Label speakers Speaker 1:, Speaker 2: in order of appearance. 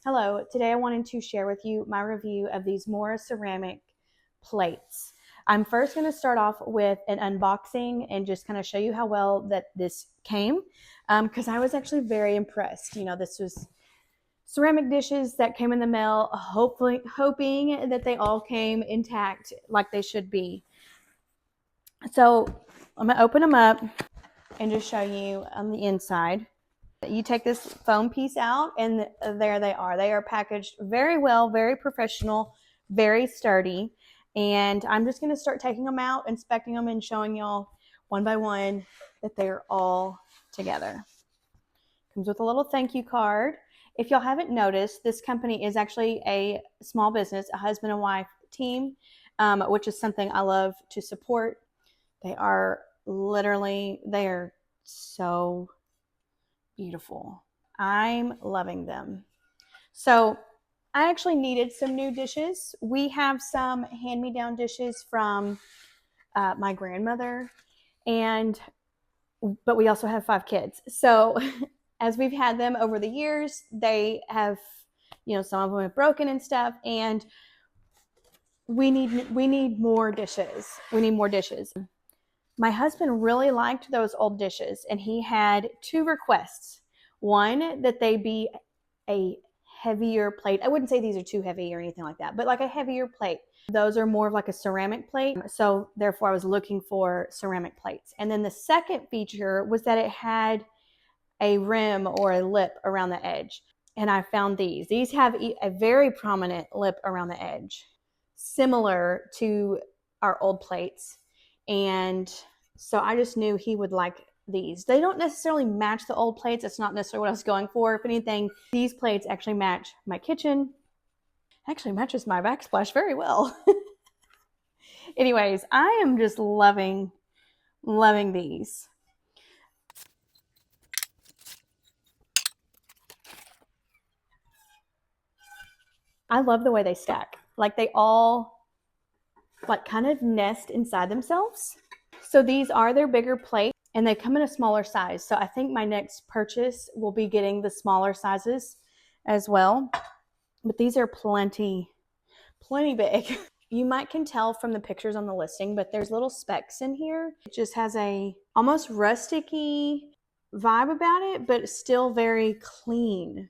Speaker 1: Hello, today I wanted to share with you my review of these Mora ceramic plates. I'm first going to start off with an unboxing and just kind of show you how well that this came because I was actually very impressed. This was ceramic dishes that came in the mail, hoping that they all came intact like they should be. So I'm going to open them up and just show you on the inside. You take this foam piece out and there they are. They are packaged very well, very professional, very sturdy. And I'm just going to start taking them out, inspecting them, and showing y'all one by one that they're all together. Comes with a little thank you card. If y'all haven't noticed, this company is actually a small business, a husband and wife team, which is something I love to support. They are so beautiful. I'm loving them. So I actually needed some new dishes. We have some hand-me-down dishes from my grandmother, but we also have 5 kids. So as we've had them over the years, they have, some of them have broken and stuff, and we need more dishes. We need more dishes. My husband really liked those old dishes, and he had 2 requests. One, that they be a heavier plate. I wouldn't say these are too heavy or anything like that, but like a heavier plate. Those are more of like a ceramic plate. So therefore I was looking for ceramic plates. And then the second feature was that it had a rim or a lip around the edge. And I found these. These have a very prominent lip around the edge, similar to our old plates. And so I just knew he would like these. They don't necessarily match the old plates. That's not necessarily what I was going for. If anything, these plates actually match my kitchen. Actually matches my backsplash very well. Anyways, I am just loving these. I love the way they stack. Like they all kind of nest inside themselves. So these are their bigger plates and they come in a smaller size. So I think my next purchase will be getting the smaller sizes as well. But these are plenty big. You might can tell from the pictures on the listing, but there's little specks in here. It just has a almost rusticy vibe about it, but still very clean.